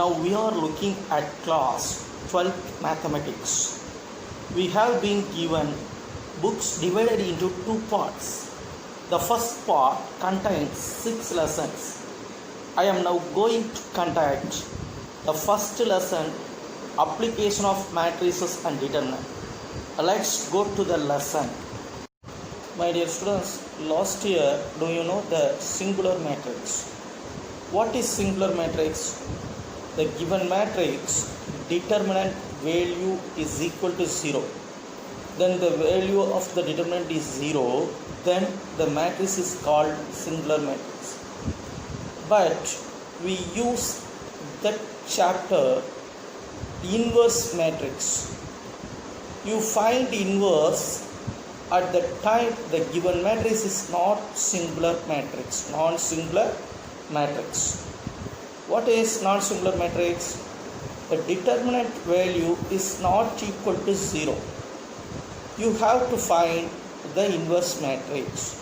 Now we are looking at class 12th mathematics. We have been given books divided into two parts. The first part contains 6 lessons. I am now going to conduct the first lesson, application of matrices and determinant. Let's go to the lesson. My dear students, last year, do you know the singular matrix? What is singular matrix? The given matrix determinant value is equal to 0. Then the value of the determinant is 0. Then the matrix is called singular matrix. But we use that chapter inverse matrix. You find inverse at the time the given matrix is not singular matrix, non-singular matrix. What is non-singular matrix? The determinant value is not equal to 0. You have to find the inverse matrix.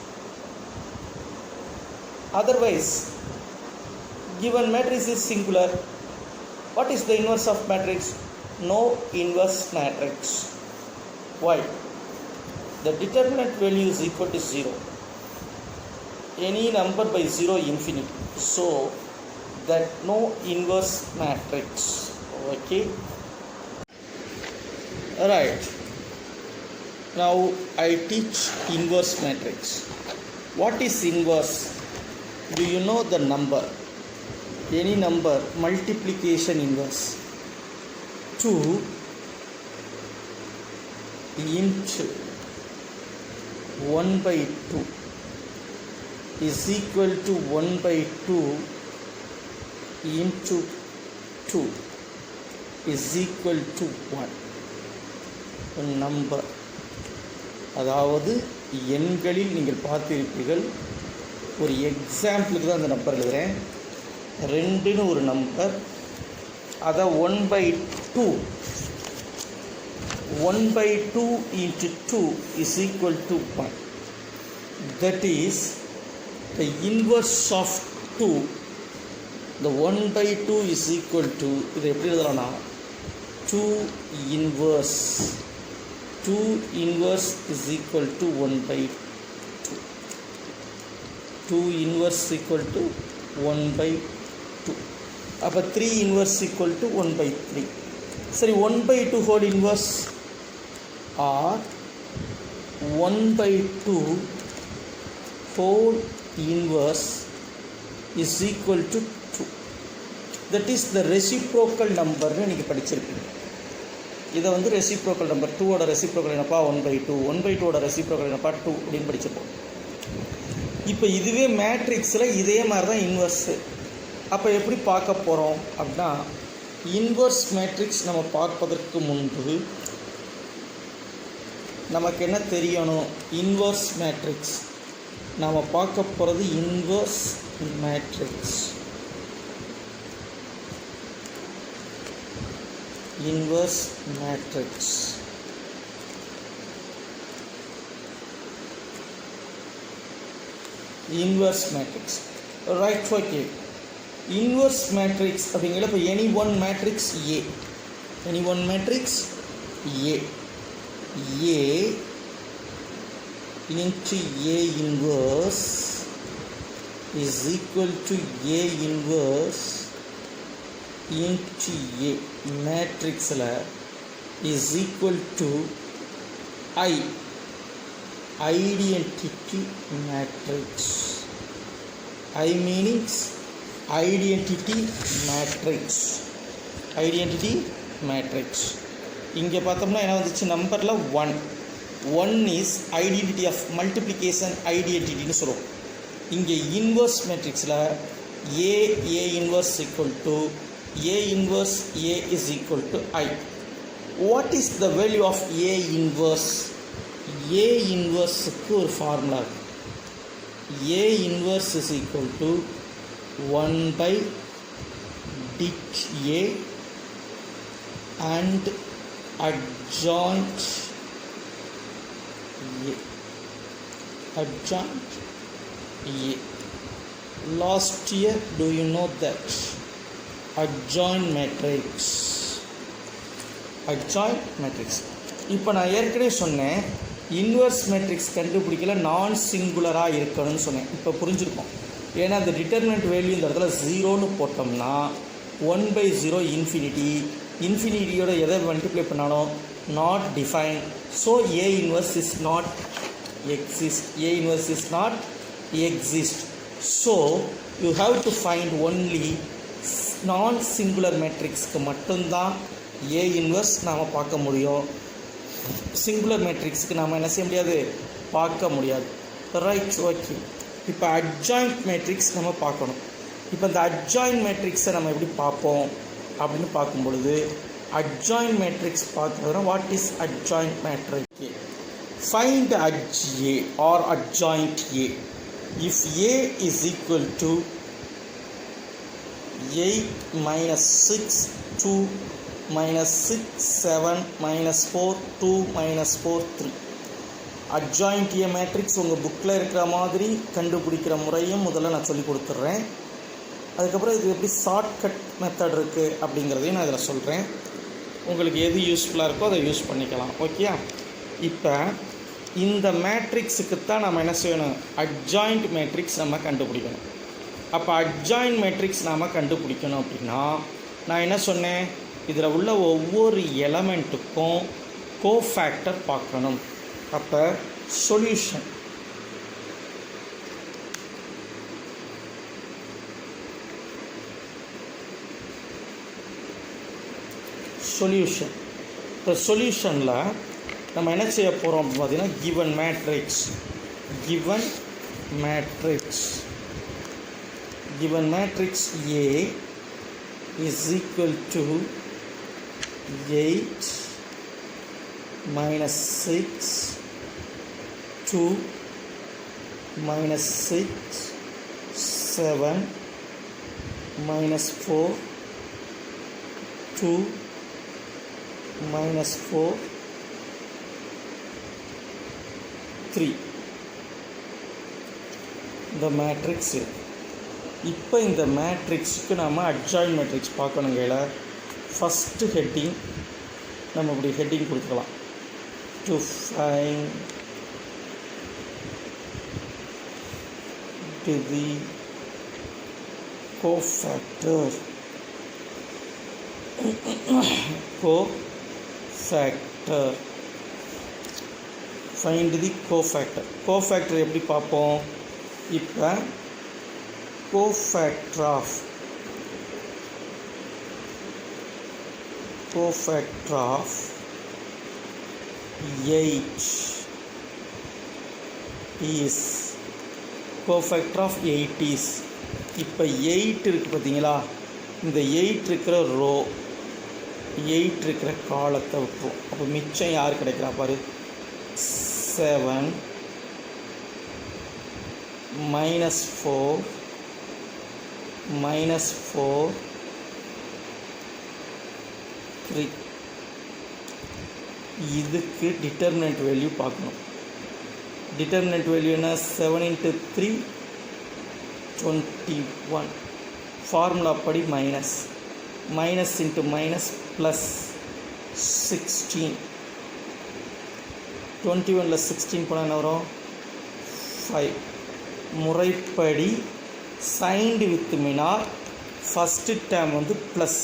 Otherwise, given matrix is singular. What is the inverse of matrix? No inverse matrix. Why? The determinant value is equal to 0. Any number by 0 infinity. So that no inverse matrix. Okay. Alright. Now I teach inverse matrix. What is inverse? Do you know the number? Any number multiplication inverse. 2 into 1 by 2 is equal to 1 by 2 into 2 is equal to 1. number. அதாவது எண்களில் நீங்கள் பார்த்திருப்பீர்கள். ஒரு எக்ஸாம்பிளுக்கு தான் அந்த number எழுதுகிறேன். 2ன்னு ஒரு நம்பர், அதை 1 by 2 1 by 2 into 2 is equal to 1. That is the inverse of 2. The 1 by 2 is equal to, இது எப்படி எழுதலாம்னா 2 inverse. 2 inverse is equal to 1 by 2. 2 inverse equal to 1 by 2. அப்போ 3 inverse equal to 1 by 3. சரி, 1 by 2 whole inverse or 1 by 2 whole inverse is equal to 2. That is the reciprocal number நீங்கள் படிச்சிருப்பீங்க. இதை வந்து reciprocal number. 2ஓட reciprocal என்னப்பா 1 by 2, 1 by 2ஓட reciprocal என்னப்பா 2 அப்படின்னு படிச்சிருப்போம். இப்போ இதுவே மேட்ரிக்ஸில் இதே மாதிரி தான் இன்வர்ஸு. அப்போ எப்படி பார்க்க போகிறோம் அப்படின்னா, இன்வர்ஸ் மேட்ரிக்ஸ் நம்ம பார்ப்பதற்கு முன்பு நமக்கு என்ன தெரியணும்? இன்வர்ஸ் மேட்ரிக்ஸ் நாம் பார்க்க போகிறது inverse matrix. Inverse matrix. Inverse matrix. Right, okay. Inverse matrix அப்படிங்கிறப்ப any one matrix A. Any one matrix A. A into A inverse is equal to A inverse into A matrixல is equal to I, identity matrix. I meanings identity matrix. Identity matrix. இங்கே பார்த்தோம்னா என்ன வந்துச்சு? நம்பரில் 1. 1 is identity of multiplication identityன்னு சொல்லுவோம். இங்கே inverse matrixல A inverse equal to A inverse A is equal to I. What is the value of A inverse? A inverseக்கு ஒரு formula. A inverse is equal to 1 by dit A and adjoint A. Adjoint A. Last year, do you know that adjoint matrix. Adjoint matrix. இப்போ நான் ஏற்கனவே சொன்னேன் inverse matrix கண்டுபிடிக்கல நான் சிங்குலராக இருக்கணும்னு சொன்னேன். இப்போ புரிஞ்சுருக்கோம். ஏன்னா அந்த டிட்டர்மினன்ட் வேல்யூ இந்த இடத்துல 0ன்னு போட்டோம்னா 1/0 இன்ஃபினிட்டி. இன்ஃபினிட்டியோட எதை மல்டிப்ளை பண்ணாலும் not define. So A inverse is not exist. A inverse is not exist. So you have to find only non singular மேட்ரிக்ஸ்க்கு மட்டும்தான் ஏ இன்வெர்ஸ் நாம் பார்க்க முடியும். சிங்குலர் மேட்ரிக்ஸுக்கு நாம் என்ன செய்ய முடியாது, பார்க்க முடியாது. Right, okay. இப்போ அட்ஜாயிண்ட் மேட்ரிக்ஸ் நம்ம பார்க்கணும். இப்போ இந்த அட்ஜாயிண்ட் மேட்ரிக்ஸை நம்ம எப்படி பார்ப்போம் அப்படின்னு பார்க்கும் பொழுது அட்ஜாயிண்ட் மேட்ரிக்ஸ் பார்க்குறதுனா what is adjoint matrix? Find adj A or adjoint A. If A is equal to 8 minus 6 2 minus 6 7 minus 4 2 minus 4 3. Adjoint A matrix உங்கள் புக்கில் இருக்கிற மாதிரி கண்டுபிடிக்கிற முறையும் முதல்ல நான் சொல்லி கொடுத்துட்றேன். அதுக்கப்புறம் இது எப்படி ஷார்ட்கட் மெத்தட் இருக்குது அப்படிங்கிறதையும் நான் இதில் சொல்கிறேன். உங்களுக்கு எது யூஸ்ஃபுல்லாக இருக்கோ அதை யூஸ் பண்ணிக்கலாம். ஓகே. இப்போ இந்த மேட்ரிக்ஸுக்கு தான் நம்ம என்ன செய்யணும், அட்ஜாயிண்ட் மேட்ரிக்ஸ் நம்ம கண்டுபிடிக்கணும். அப்போ அட்ஜாயிண்ட் மேட்ரிக்ஸ் நாம் கண்டுபிடிக்கணும் அப்படின்னா நான் என்ன சொன்னேன், இதில் உள்ள ஒவ்வொரு எலமெண்ட்டுக்கும் கோஃபேக்டர் பார்க்கணும். அப்போ சொல்யூஷன் இப்போ சொல்யூஷனில் நம்ம என்ன செய்ய போகிறோம் பார்த்தீங்கன்னா given matrix A is equal to 8 minus 6 2 minus 6 7 minus 4 2 minus 4 3. இந்த மேட்ரிக்ஸ். இப்போ இந்த மேட்ரிக்ஸுக்கு நாம் அட்ஜாயிண்ட் மேட்ரிக்ஸ் பார்க்கணுங்கள ஃபஸ்ட்டு ஹெட்டிங் நம்ம இப்படி ஹெட்டிங் கொடுத்துக்கலாம். To find the cofactor. Find the cofactor எப்படி பார்ப்போம்? இப்போ cofactor of 8 is cofactor of 8 is. இப்போ 8 இருக்குது பார்த்தீங்களா, இந்த 8 இருக்கிற ரோ 8 இருக்கிற காலத்தை விட்டுரும். அப்போ மிச்சம் யார் கிடைக்கிறா பாரு, 7 minus 4 minus 4 3. இதுக்கு டிட்டர்மினன்ட் வேல்யூ பார்க்கணும். டிட்டர்மினன்ட் வேல்யூ என்ன, 7 into 3 21. ஃபார்முலா படி மைனஸ் இன்ட்டு மைனஸ் ப்ளஸ் 16. 21ல் 16 போனால் என்ன வரும், 5. முறைப்படி signed with Minar first term வந்து ப்ளஸ்.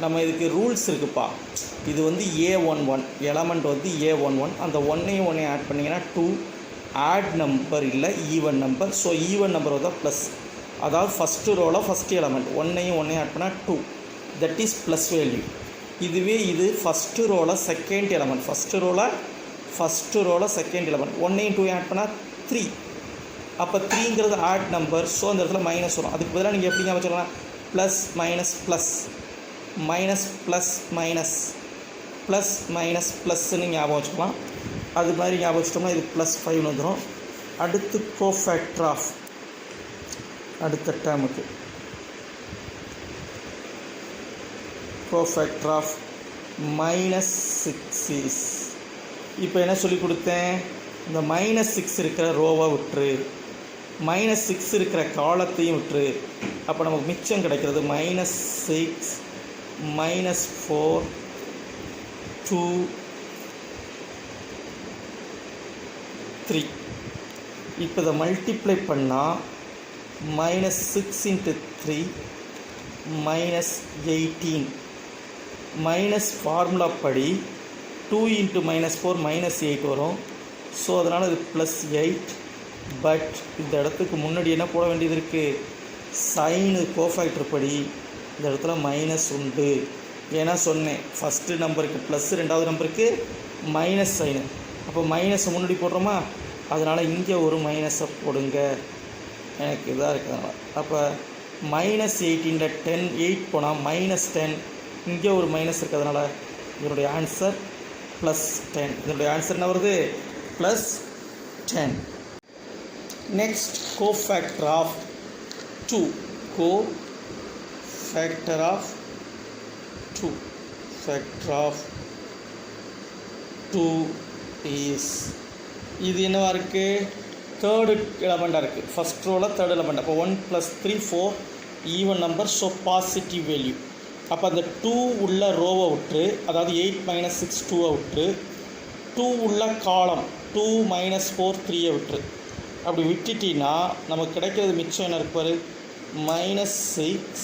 நம்ம இதுக்கு ரூல்ஸ் இருக்குப்பா. இது வந்து A11 எலமெண்ட் வந்து A11. அந்த 1 ஆட் பண்ணிங்கன்னா 2 ஆட் நம்பர் இல்லை even number. So even number வந்து ப்ளஸ். அதாவது ஃபஸ்ட்டு ரோவில் ஃபஸ்ட்டு எலமெண்ட் 1 ஆட் பண்ணால் 2, தட் இஸ் ப்ளஸ் வேல்யூ. இதுவே இது ஃபஸ்ட்டு ரோவில் செகண்ட் எலமெண்ட், ஃபஸ்ட்டு ரோவில் செகண்ட் எலமெண்ட் 1 2 ஆட் பண்ணால் 3. அப்போ 3ங்கிறது ஆட் நம்பர். ஸோ அந்த இடத்துல மைனஸ் வரும். அதுக்கு பதிலாக நீங்கள் எப்படி ஞாபகம் வச்சுக்கலாம், plus minus plus minus plus minus plus minus ப்ளஸ்ன்னு ஞாபகம் வச்சுக்கலாம். அது மாதிரி ஞாபகம் வச்சிட்டோம்னா இது +5 வந்துடும். அடுத்து கோஃபேக்டர் ஆஃப் அடுத்த டேர்முக்கு கோஃபேக்டர் ஆஃப் -6 is. இப்போ என்ன சொல்லி கொடுத்தேன், இந்த -6 இருக்கிற ரோவை விட்டுரு, -6 இருக்கிற காலத்தையும் விட்டுரு, அப்போ நமக்கு மிச்சம் கிடைக்கிறது -6 -4 2 3. இப்போ இதை மல்டிப்ளை பண்ணால் -6 × 3 -18 மைனஸ் ஃபார்முலா படி 2 × -4 -8 வரும். ஸோ அதனால் இது +8. பட் இந்த இடத்துக்கு முன்னாடி என்ன போட வேண்டியது இருக்குது? சைனு கோஃபேக்டர் படி இந்த இடத்துல மைனஸ் உண்டு. ஏன்னா சொன்னேன் ஃபஸ்ட்டு நம்பருக்கு ப்ளஸ், ரெண்டாவது நம்பருக்கு மைனஸ் சைனு. அப்போ மைனஸை முன்னாடி போடுறோமா, அதனால் இங்கே ஒரு மைனஸை போடுங்க. எனக்கு இதாக இருக்கிறதுனால அப்போ -18 10 8 போனால் -10, இங்கே ஒரு மைனஸ் இருக்கிறதுனால இதனுடைய ஆன்சர் +10. இதனுடைய ஆன்சர் என்ன வருது? +10. Next cofactor of 2. Cofactor of 2. Factor of 2 is, இது என்னவா இருக்குது? தேர்டு எலமெண்ட்டாக இருக்குது. ஃபஸ்ட் ரோவில் தேர்ட் எலமெண்ட். அப்போ 1 + 3 4 even number. So positive value. அப்போ அந்த 2 உள்ள ரோவை விட்டு, அதாவது 8 - 6 2 விட்டு, 2 உள்ள காலம் 2 - 4 3 விட்டுரு. அப்படி விட்டுட்டின்னா நமக்கு கிடைக்கிறது மிச்சம் என்ன இருப்பார்? -6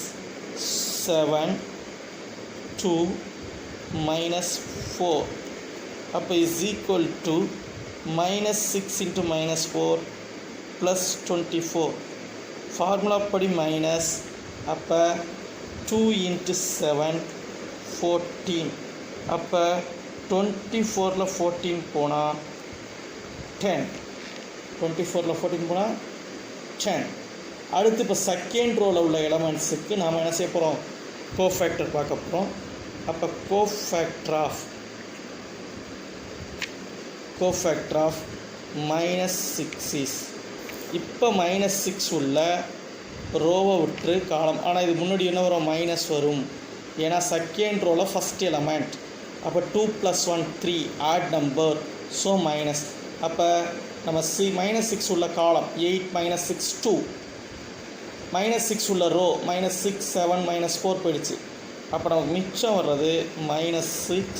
7 2 -4. அப்போ = -6 × -4 +24. ஃபார்முலா படி மைனஸ். அப்போ 2 × 7 14. அப்போ 24ல் 14 போனால் 10. 24ல் 14 போனால் 10. அடுத்து இப்போ செகண்ட் ரோவில் உள்ள எலமெண்ட்ஸுக்கு நாம் என்ன செய்ய போகிறோம்? கோஃபேக்டர் பார்க்க போகிறோம். அப்போ கோஃபேக்டர் ஆஃப் -6 இஸ், இப்போ -6 உள்ள ரோவை விட்டு காலம். ஆனால் இது முன்னாடி என்ன வரும்? மைனஸ் வரும். ஏன்னா செகண்ட் ரோவில் ஃபஸ்ட் எலமெண்ட். அப்போ 2 + 1 3 ஆட் நம்பர். So minus. அப்போ நம்ம -6 உள்ள காலம் 8 - 6 2, -6 உள்ள ரோ -6 7 -4 போயிடுச்சு. அப்போ நமக்கு மிச்சம் வர்றது -6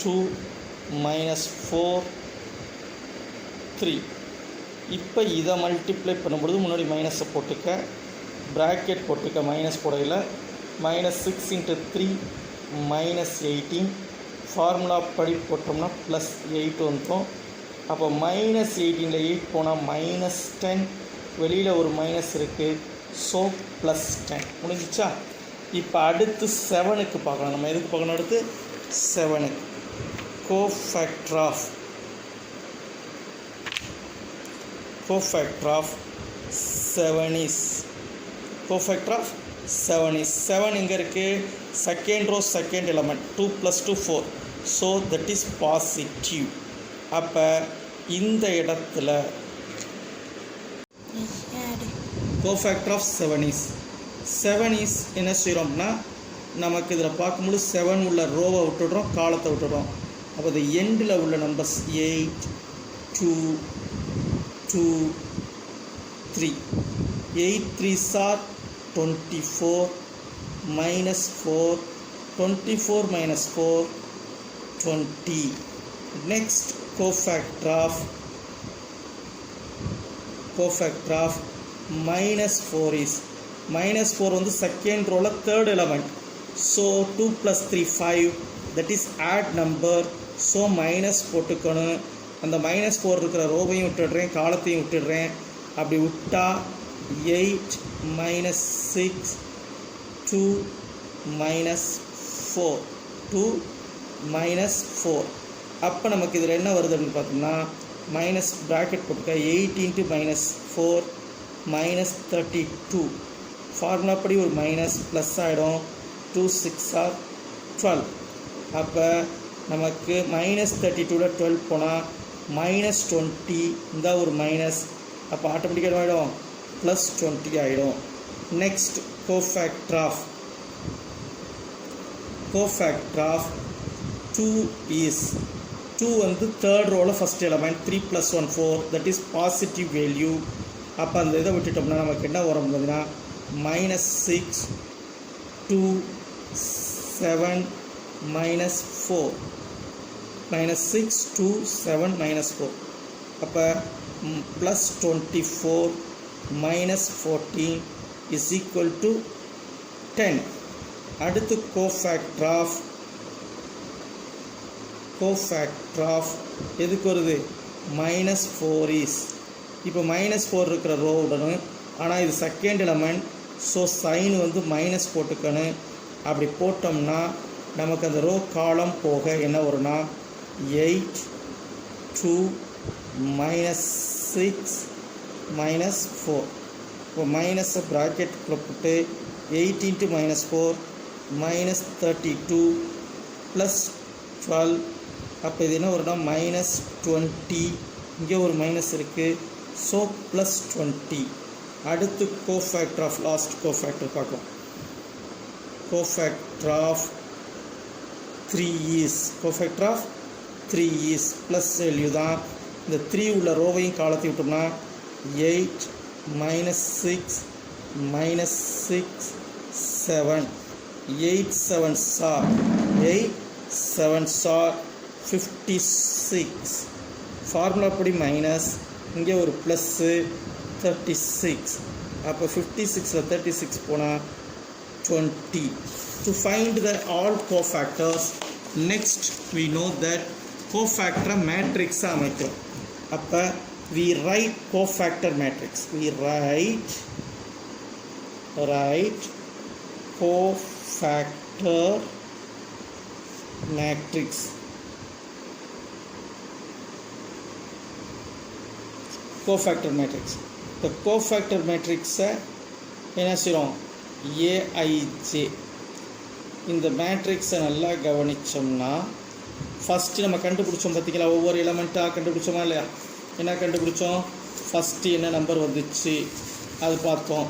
2 -4 3. இப்போ இதை மல்டிப்ளை பண்ணும்பொழுது முன்னாடி மைனஸை போட்டுக்க, ப்ராக்கெட் போட்டுக்க, மைனஸ் போடையில் -6 × 3 -18. ஃபார்முலா படி போட்டோம்னா +8 வந்துடும். அப்போ -18ல் 8 போனால் -10, வெளியில் ஒரு மைனஸ் இருக்குது. ஸோ +10 முடிஞ்சிச்சா? இப்போ அடுத்து 7க்கு பார்க்கலாம். நம்ம எதுக்கு பார்க்கணும்? அடுத்து 7க்கு cofactor of 7 is. Cofactor of 7 is. 7 எங்கே இருக்குது? Second row second element. 2 + 2 4. So that is positive. அப்போ இந்த இடத்துல கோஃபேக்டர் ஆஃப் 7 is. 7 is என்ன செய்கிறோம்னா, நமக்கு இதில் பார்க்கும்போது 7 உள்ள ரோவை விட்டுடுறோம், காலத்தை விட்டுடுறோம். அப்போ இது எண்டில் உள்ள numbers 8 2 2 3. 8 3s are 24 -4 24 -4 20. Next cofactor of -4 is. -4 வந்து செகண்ட் ரோவில் third element. So 2 + 3 5, that is odd number. So minus போட்டுக்கணும். அந்த -4 இருக்கிற ரோவையும் விட்டுடுறேன், காலத்தையும் விட்டுடுறேன். அப்படி விட்டால் 8 -6 2 -4 2 -4. அப்போ நமக்கு இதில் என்ன வருது அப்படின்னு பார்த்தோம்னா, மைனஸ் ப்ராக்கெட் போட்டுக்க 8 × -4 -32. ஃபார்முலா படி ஒரு மைனஸ் ப்ளஸ் ஆகிடும். 2 6 are 12. அப்போ நமக்கு -32ல் 12 போனால் -20, இந்த ஒரு மைனஸ். அப்போ ஆட்டோமேட்டிக்காக ஆகிடும் +20 ஆகிடும். Next cofactor of 2 is. 2 வந்து தேர்ட் ரோவில் first element. 3 + 1 4, that is positive value. அப்போ அந்த இதை விட்டுட்டோம்னா நமக்கு என்ன வரும் பார்த்தீங்கன்னா minus 6, 2, 7, minus 4. Minus 6, 2, 7, minus 4. அப்போ plus 24 minus 14 is equal to 10. அடுத்து cofactor of எதுக்கு வருது minus 4 is. இப்போ minus 4 இருக்கிற ரோ உடனும், ஆனால் இது செகண்ட் எலமெண்ட், ஸோ சைன் வந்து மைனஸ் போட்டுக்கணும். அப்படி போட்டோம்னா நமக்கு அந்த ரோ காலம் போக என்ன வரும்னா 8, 2, minus 6, minus 4. இப்போ மைனஸை ப்ராக்கெட்டுக்குள்ளே போட்டு 8 into minus 4 minus 32 plus 12. அப்போ இது என்ன வரும்னா minus 20. இங்கே ஒரு மைனஸ் இருக்குது, ஸோ plus 20. அடுத்து கோஃபேக்டர் ஆஃப் லாஸ்ட் கோஃபேக்டர் பார்க்கலாம். Cofactor of 3 is. Cofactor of 3 is plus value தான். இந்த 3 உள்ள ரோவையும் காலத்தை விட்டோம்னா 8 minus 6 minus 6 7. 8 7s are 8 7s are 56. Formula படி மைனஸ், இங்கே ஒரு ப்ளஸ்ஸு 36. அப்போ 56ல் 36 போனால் 20. To find the all cofactors, next we know that cofactor matrix அமைக்கிறோம். அப்போ we write cofactor matrix. We write cofactor matrix. Cofactor matrix. The cofactor matrix என்ன செய்கிறோம் AIJ. இந்த மேட்ரிக்ஸை நல்லா கவனித்தோம்னா ஃபஸ்ட்டு நம்ம கண்டுபிடிச்சோம் பார்த்திங்களா, ஒவ்வொரு எலமெண்ட்டாக கண்டுபிடிச்சோமா இல்லையா? என்ன கண்டுபிடிச்சோம்? ஃபஸ்ட்டு என்ன நம்பர் வந்துச்சு அது பார்த்தோம்,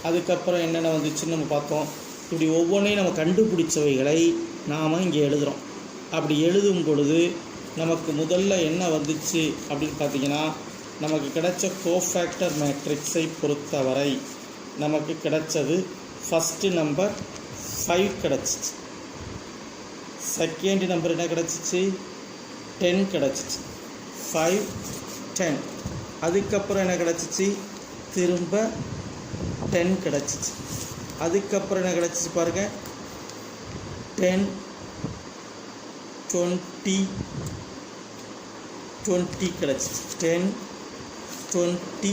அதுக்கப்புறம் என்னென்ன வந்துச்சுன்னு நம்ம பார்த்தோம். இப்படி ஒவ்வொன்றையும் நம்ம கண்டுபிடிச்சவைகளை நாம் இங்கே எழுதுகிறோம். அப்படி எழுதும் பொழுது நமக்கு முதல்ல என்ன வந்துச்சு அப்படின்னு பார்த்திங்கன்னா, நமக்கு கிடைச்ச கோஃபேக்டர் மேட்ரிக்ஸை பொறுத்தவரை நமக்கு கிடைச்சது ஃபஸ்ட்டு நம்பர் 5 கிடச்சிச்சு, செகண்ட் நம்பர் என்ன கிடச்சிச்சு 10 கிடச்சிச்சு, 5 10. அதுக்கப்புறம் என்ன கிடச்சிச்சு திரும்ப 10 கிடச்சிச்சு. அதுக்கப்புறம் என்ன கிடச்சிச்சு பாருங்கள் 10 20 20 கிடச்சிச்சு, 10 20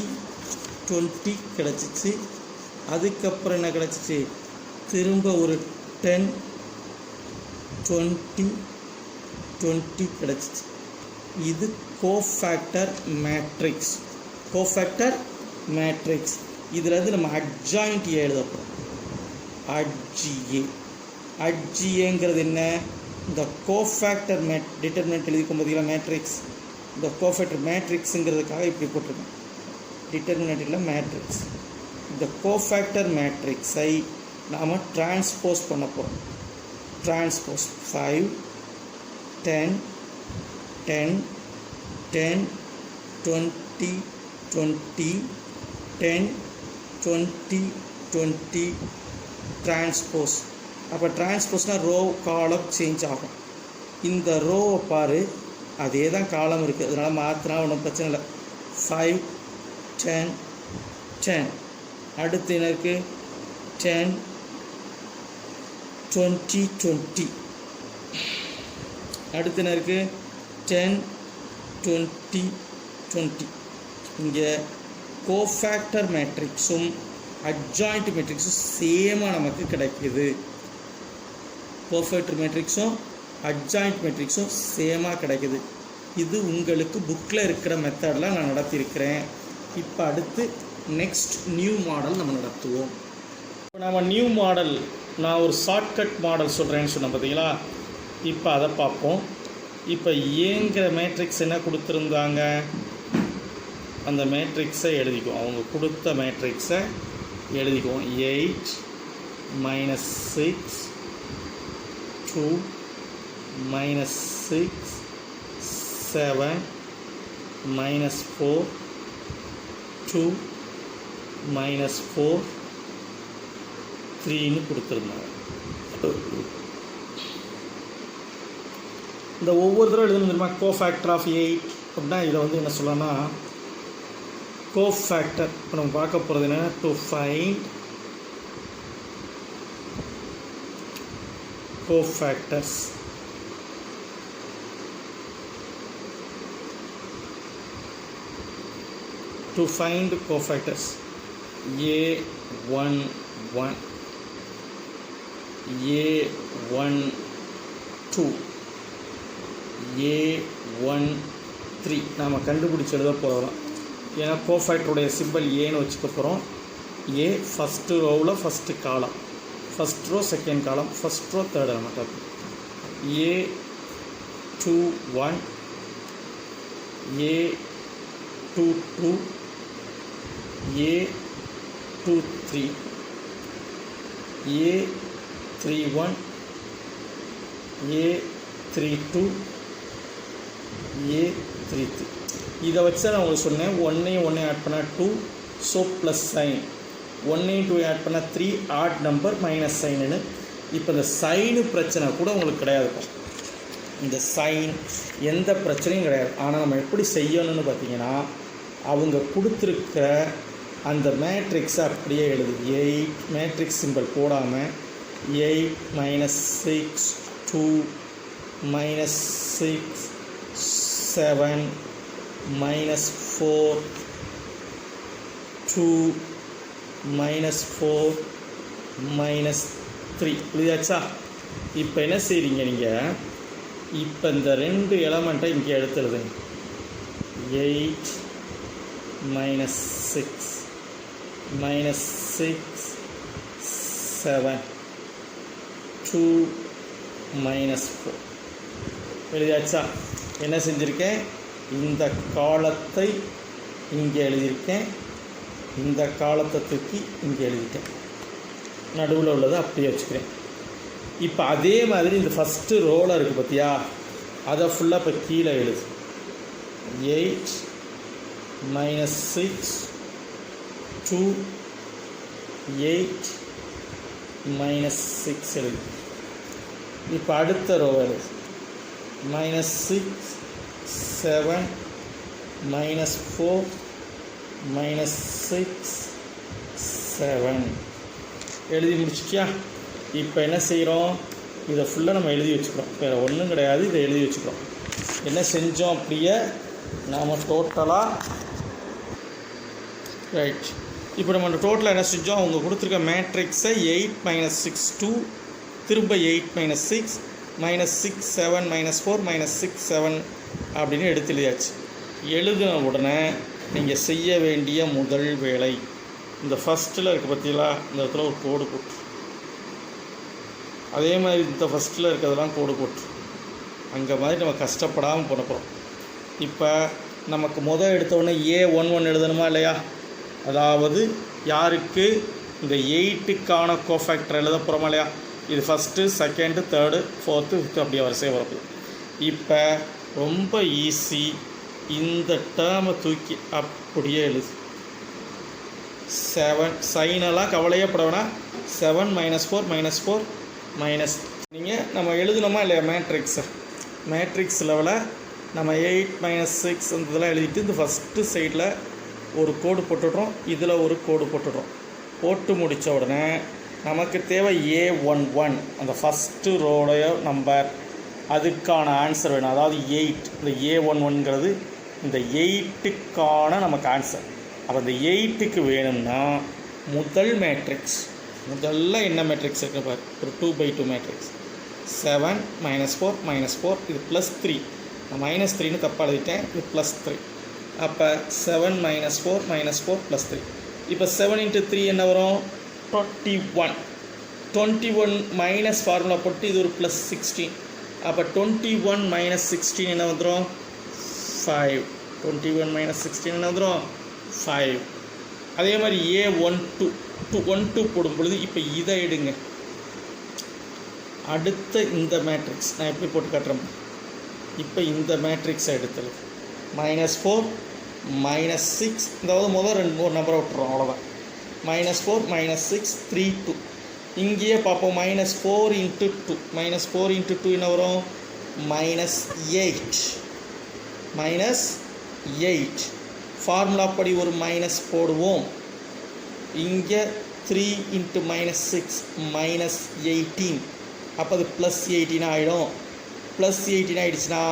20 கிடச்சிச்சு. அதுக்கப்புறம் என்ன கிடச்சிச்சு திரும்ப ஒரு 10 20 20 கிடச்சிச்சு. இது கோஃபேக்டர் மேட்ரிக்ஸ். கோஃபேக்டர் மேட்ரிக்ஸ் இதில் நம்ம அட்ஜாயிண்ட் எழுதப்போம். அட்ஜிஏங்கிறது என்ன? இந்த கோஃபேக்டர் டிட்டர்மினன்ட் எழுதிக்கும் பார்த்தீங்களா மேட்ரிக்ஸ். இந்த கோஃபேக்டர் மேட்ரிக்ஸுங்கிறதுக்காக இப்படி போட்டிருக்கேன், டிட்டர்மினன்ட் இல்லை மேட்ரிக்ஸ். இந்த கோஃபேக்டர் மேட்ரிக்ஸை நாம் டிரான்ஸ்போஸ் பண்ண போகிறோம். Transpose 5 10 10 10 20 20 10 20 20 transpose. அப்போ டிரான்ஸ்போஸ்னால் ரோ காலம் சேஞ்ச் ஆகும். இந்த ரோவை பாரு, அதே தான் காலம் இருக்குது, அதனால் மாற்றினா ஒன்றும் பிரச்சனை இல்லை. 5 10 10. அடுத்து என்ன இருக்குது 10 20 20. அடுத்து என்ன இருக்குது 10 20 20. இங்கே கோஃபேக்டர் மேட்ரிக்ஸும் அட்ஜாயிண்ட் மேட்ரிக்ஸும் சேமாக நமக்கு கிடைக்கிது. கோஃபேக்டர் மேட்ரிக்ஸும் அட்ஜாயிண்ட் மேட்ரிக்ஸும் சேமாக கிடைக்கிது. இது உங்களுக்கு புக்கில் இருக்கிற மெத்தடில் நான் நடத்தியிருக்கிறேன். இப்போ அடுத்து நெக்ஸ்ட் நியூ மாடல் நம்ம நடத்துவோம். இப்போ நம்ம நியூ மாடல், நான் ஒரு ஷார்ட்கட் மாடல் சொல்கிறேன்னு சொன்னேன் பார்த்தீங்களா, இப்போ அதை பார்ப்போம். இப்போ ஏங்கிற மேட்ரிக்ஸ் என்ன கொடுத்துருந்தாங்க, அந்த மேட்ரிக்ஸை எழுதிக்குவோம். அவங்க கொடுத்த மேட்ரிக்ஸை எழுதிக்குவோம். 8 minus 6 2 minus 6 7 minus 4 2 minus 4 3ன்னு கொடுத்துருந்தாங்க. இந்த ஒவ்வொரு தடவை எழுதணும் தெரியுமா? கோஃபேக்டர் ஆஃப் 8 அப்படின்னா இதை வந்து என்ன சொல்லலாம்னா கோஃபேக்டர். இப்போ நம்ம பார்க்க போகிறது என்ன? To find cofactors. To find cofactors A11, A12, A13 நாம் கண்டுபிடிச்சி எழுத போகிறோம். ஏன்னா கோஃபேக்டருடைய சிம்பிள் ஏன்னு வச்சுக்க போகிறோம். ஏ ஃபஸ்ட்டு ரோவில் first column, first row second column, first row third element. A21, A22, A23, A31, A32, A33. இதை வச்சு தான் நான் உங்களுக்கு சொன்னேன். 1 ஆட் பண்ணால் 2, ஸோ ப்ளஸ் சைன். 1 2 ஆட் பண்ணால் 3, ஆட் நம்பர் மைனஸ் சைனுன்னு. இப்போ இந்த சைனு பிரச்சனை கூட உங்களுக்கு கிடையாதுப்பா. இந்த சைன் எந்த பிரச்சனையும் கிடையாது. ஆனால் நம்ம எப்படி செய்யணும்னு பார்த்தீங்கன்னா, அவங்க கொடுத்துருக்க அந்த மேட்ரிக்ஸை அப்படியே எழுது. 8 மேட்ரிக்ஸ் சிம்பிள் போடாமல் 8 -6 2 -6 7 -4 2 -4 -3 புரியாச்சா? இப்போ என்ன செய்கிறீங்க நீங்கள்? இப்போ இந்த 2 எலமெண்ட்டை இங்கே எடுத்து எழுதுங்க. 8 -6 -7 2 -4 எழுதியாச்சா? என்ன செஞ்சுருக்கேன்? இந்த காலத்தை இங்கே எழுதியிருக்கேன், இந்த காலத்தை தூக்கி இங்கே எழுதிட்டேன், நடுவில் உள்ளதை அப்படியே வச்சுக்கிறேன். இப்போ அதே மாதிரி இந்த ஃபஸ்ட்டு ரோவில் இருக்குது பார்த்தியா, அதை ஃபுல்லாக இப்போ கீழே எழுது. 8 -6 2 8 -6 எழுது. இப்போ அடுத்த ரோவை எழுது. -6 7 -4 -6 7 எழுதி முடிச்சிட்டியா? இப்போ என்ன செய்கிறோம்? இதை ஃபுல்லாக நம்ம எழுதி வச்சுக்கிறோம். வேறு ஒன்றும் கிடையாது, இதை எழுதி வச்சுக்கிறோம். என்ன செஞ்சோம்? அப்படியே நாம் டோட்டலாக ரைட். இப்போ நம்ம டோட்டலாக என்ன செஞ்சோம்? அவங்க கொடுத்துருக்க மேட்ரிக்ஸை 8 -6 2 திரும்ப 8 -6 -6 7 -4 -6 7 அப்படின்னு எடுத்து எழுதியாச்சு. எழுதின உடனே நீங்கள் செய்ய வேண்டிய முதல் வேலை, இந்த ஃபஸ்ட்டில் இருக்க பற்றிங்களா, இந்த இடத்துல ஒரு கோடு போட்டு, அதே மாதிரி இந்த ஃபஸ்ட்டில் இருக்கிறதெல்லாம் கோடு போட்டு, அங்கே மாதிரி நம்ம கஷ்டப்படாமல் பண்ண போகிறோம். இப்போ நமக்கு எடுத்தோடனே A11 எழுதணுமா இல்லையா? அதாவது யாருக்கு? இந்த 8க்கான கோஃபேக்டர் எழுத போகிறோமா இல்லையா? இது first second third fourth fifth அப்படியே வரிசையாக வரப்போகுது. இப்போ ரொம்ப ஈஸி, இந்த டேர்மை தூக்கி அப்படியே எழுது. 7 சைனெல்லாம் கவலையே பட வேணாம். 7 -4 -4 மைனஸ் நீங்கள் நம்ம எழுதணுமா இல்லையா? மேட்ரிக்ஸ் லெவலில் நம்ம 8 -6 அந்த இதெல்லாம் எழுதிட்டு இந்த ஃபஸ்ட்டு சைடில் ஒரு கோடு போட்டுடுறோம், இதில் ஒரு கோடு போட்டுடுறோம். போட்டு முடித்த உடனே நமக்கு தேவை A11, அந்த ஃபஸ்ட்டு ரோடைய நம்பர், அதுக்கான ஆன்சர் வேணும். அதாவது 8. இந்த A11ங்கிறது இந்த 8க்கான நமக்கு ஆன்சர். அப்போ இந்த 8க்கு வேணும்னா முதல் மேட்ரிக்ஸ், முதல்ல என்ன மேட்ரிக்ஸ் இருக்குது பாரு, ஒரு 2/2 மேட்ரிக்ஸ். 7 -4 -4 இது +3, நான் -3ன்னு தப்பாக எழுதிட்டேன், இது +3. அப்போ 7 -4 -4 +3. இப்போ 7 × 3 என்ன வரும்? 21. 21 மைனஸ் ஃபார்முலா போட்டு இது ஒரு +16. அப்போ 21 - 16 என்ன வந்துடும்? 5. 21 - 16 என்ன வந்துடும்? 5. அதே மாதிரி A12 போடும் பொழுது இப்போ இதை எடுங்க. அடுத்த இந்த மேட்ரிக்ஸ் நான் எப்படி போட்டு காட்டுறேன். இப்போ இந்த மேட்ரிக்ஸை எடுத்துரு. -4 -6, இந்த முதல் 2 நம்பரை விட்டுறோம், அவ்வளோதான். -4 -6 3 2. இங்கேயே பார்ப்போம். -4 × 2 -4 × 2 என்ன வரும்? -8 -8. ஃபார்முலா படி ஒரு மைனஸ் போடுவோம். இங்கே 3 × -6 -18. அப்போ அது +18 ஆகிடும். +18 ஆகிடுச்சுன்னா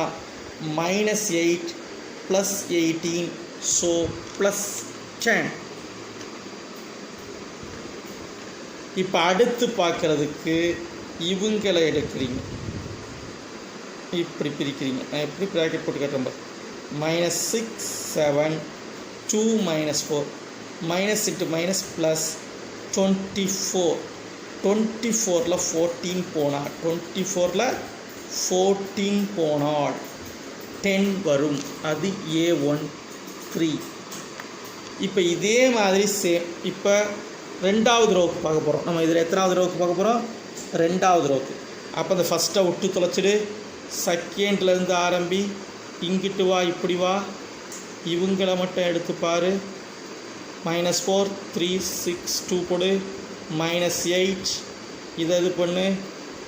-8 +18 ஸோ +10. இப்போ அடுத்து பார்க்குறதுக்கு இவங்களை எடுக்கிறீங்க, இப்படி பிரிக்கிறீங்க. நான் எப்படி ப்ராக்கெட் போட்டு காட்டுறேன். -6 7 2 -4 மைனஸ் இன்ட்டு மைனஸ் ப்ளஸ் 24. 24ல் 14 போனால் 10 வரும். அது A13. இப்போ இதே மாதிரி சேம். இப்போ ரெண்டாவது ரோவுக்கு பார்க்க போகிறோம். நம்ம இதில் எத்தனாவது ரோவுக்கு பார்க்க போகிறோம்? ரெண்டாவது ரோவுக்கு. அப்போ அந்த ஃபஸ்ட்டை விட்டு தொலைச்சிடு. செகண்ட்லேருந்து ஆரம்பி. இங்கிட்டு வா, இப்படி வா. இவங்களை மட்டும் எடுத்துப்பார். -4 3 6 2 போடு. -8 இதை இது பண்ணு.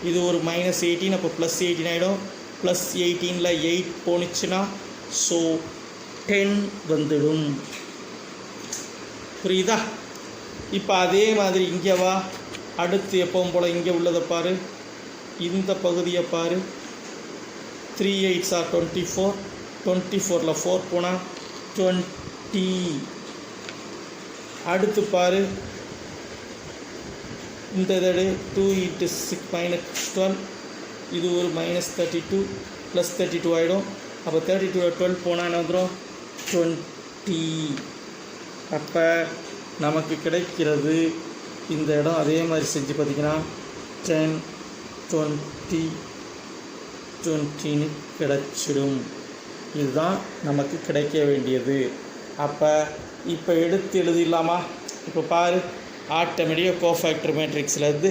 இது ஒரு -18. அப்போ +18 ஆகிடும். +18ல் 8 போணுச்சுன்னா ஸோ 10 வந்துடும். புரியுதா? இப்போ அதே மாதிரி இங்கே வா. அடுத்து எப்பவும் போல் இங்கே உள்ளதை பாரு. இந்த பகுதியை பாரு. 3 8s are 24. 24ல் 4 போனால் 20. அடுத்து பாரு. இந்த இதோடு 2 × 6 -12. இது ஒரு -32 +32 ஆகிடும். அப்போ 32 12 போனால் என்ன வந்துடும்? 20. அப்போ நமக்கு கிடைக்கிறது இந்த இடம். அதே மாதிரி செஞ்சு பார்த்திங்கன்னா 10 20 20ன்னு கிடச்சிடும். இதுதான் நமக்கு கிடைக்க வேண்டியது. அப்போ இப்போ எடுத்து எழுதிடலாமா? இப்போ பாரு, ஆட்டோமேட்டிக்காக கோஃபேக்டர் மேட்ரிக்ஸ்லேருந்து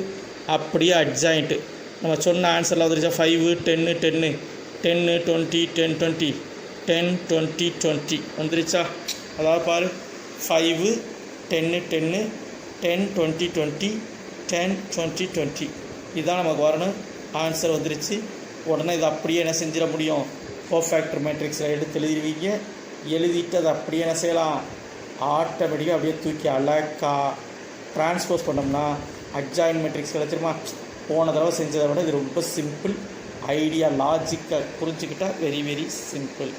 அப்படியே அட்ஜாயிண்ட்டு நம்ம சொன்ன ஆன்சரில் வந்துருச்சா? 5 10 10 10 20 10 20 10 20 20 வந்துருச்சா? அதாவது பாரு, 5 10 10 10 20 20 10 20 20 இதுதான் நமக்கு வரணும். ஆன்சர் வந்துருச்சு. உடனே இதை அப்படியே என்ன செஞ்சிட முடியும்? கோஃபேக்டர் மேட்ரிக்ஸில் எடுத்து எழுதிடுவீங்க. எழுதிட்டு அதை அப்படியே என்ன செய்யலாம்? ஆட்டோமேட்டிக்காக அப்படியே தூக்கி அழகாக ட்ரான்ஸ்போஸ் பண்ணோம்னா அட்ஜாயின் மேட்ரிக்ஸ் கிடச்சிருமா? போன தடவை செஞ்சதை விட இது ரொம்ப சிம்பிள். ஐடியா லாஜிக்கை புரிஞ்சுக்கிட்டால் வெரி வெரி சிம்பிள்.